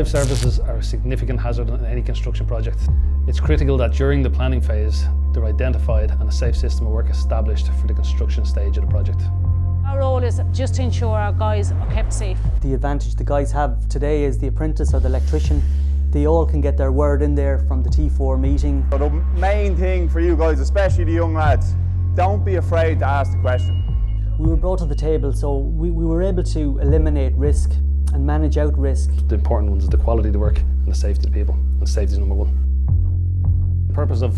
Live services are a significant hazard in any construction project. It's critical that during the planning phase, they're identified and a safe system of work established for the construction stage of the project. Our role is just to ensure our guys are kept safe. The advantage the guys have today is the apprentice or the electrician. They all can get their word in there from the T4 meeting. So the main thing for you guys, especially the young lads, don't be afraid to ask the question. We were brought to the table, so we were able to eliminate risk and manage out risk. The important ones are the quality of the work and the safety of the people, and safety is number one. The purpose of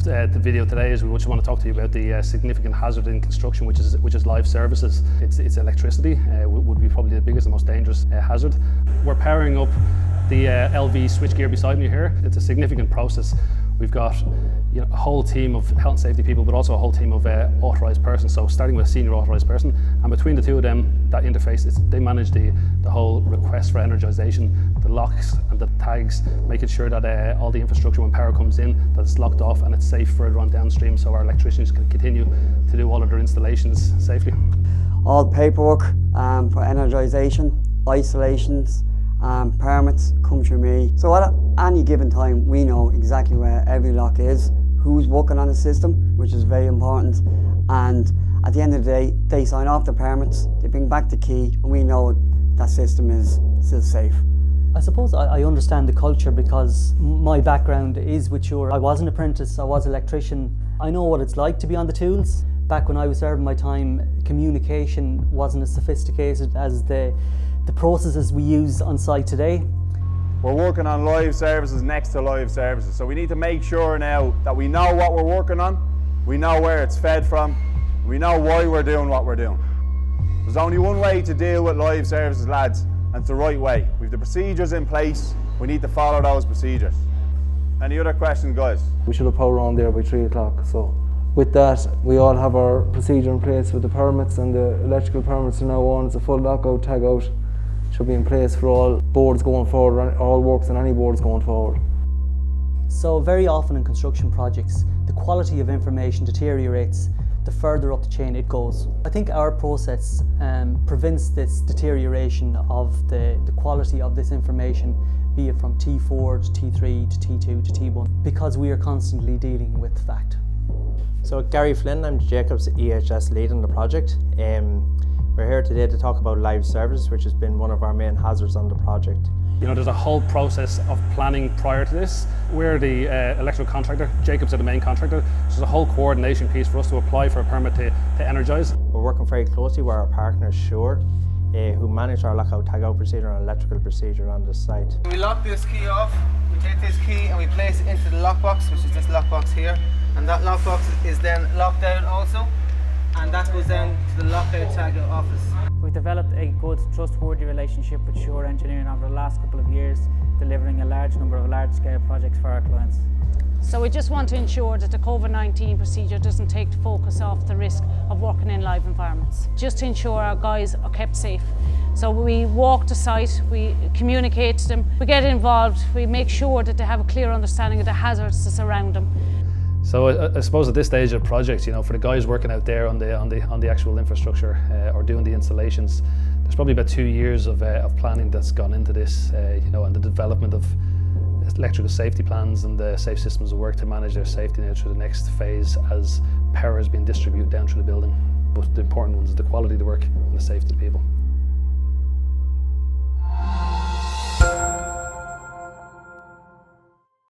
the video today is we just want to talk to you about the significant hazard in construction, which is live services. It's electricity, would be probably the biggest and most dangerous hazard. We're powering up the LV switchgear beside me here. It's a significant process. We've got a whole team of health and safety people, but also a whole team of authorised persons. So starting with a senior authorised person, and between the two of them, that interface, they manage the whole request for energisation, the locks and the tags, making sure that all the infrastructure, when power comes in, that it's locked off and it's safe further on downstream, so our electricians can continue to do all of their installations safely. All the paperwork for energisation, isolations, permits come through me. So at any given time, we know exactly where every lock is, who's working on the system, which is very important. And at the end of the day, they sign off the permits, they bring back the key, and we know that system is still safe. I suppose I understand the culture because my background is with Suir. I was an apprentice, I was an electrician. I know what it's like to be on the tools. Back when I was serving my time, communication wasn't as sophisticated as the processes we use on site today. We're working on live services next to live services, so we need to make sure now that we know what we're working on, we know where it's fed from, we know why we're doing what we're doing. There's only one way to deal with live services, lads, and it's the right way. We've the procedures in place, we need to follow those procedures. Any other questions, guys? We should have power on there by 3 o'clock, so with that we all have our procedure in place with the permits, and the electrical permits are now on. It's a full lockout, tag out. Should be in place for all boards going forward, all works on any boards going forward. So very often in construction projects, the quality of information deteriorates the further up the chain it goes. I think our process prevents this deterioration of the quality of this information, be it from T4 to T3 to T2 to T1, because we are constantly dealing with fact. So Gary Flynn, I'm Jacob's EHS lead on the project. We're here today to talk about live services, which has been one of our main hazards on the project. There's a whole process of planning prior to this. We're the electrical contractor, Jacobs are the main contractor, so there's a whole coordination piece for us to apply for a permit to energise. We're working very closely with our partner Suir, who manage our lockout tagout procedure and electrical procedure on the site. We lock this key off, we take this key and we place it into the lockbox, which is this lockbox here, and that lockbox is then locked down also, and that goes then to the lockout tagout office. We've developed a good, trustworthy relationship with Suir Engineering over the last couple of years, delivering a large number of large-scale projects for our clients. So we just want to ensure that the COVID-19 procedure doesn't take the focus off the risk of working in live environments, just to ensure our guys are kept safe. So we walk the site, we communicate to them, we get involved, we make sure that they have a clear understanding of the hazards that surround them. So I suppose at this stage of projects, for the guys working out there on the actual infrastructure or doing the installations, there's probably about 2 years of planning that's gone into this, and the development of electrical safety plans and the safe systems of work to manage their safety now through the next phase as power is being distributed down through the building. But the important ones are the quality of the work and the safety of the people.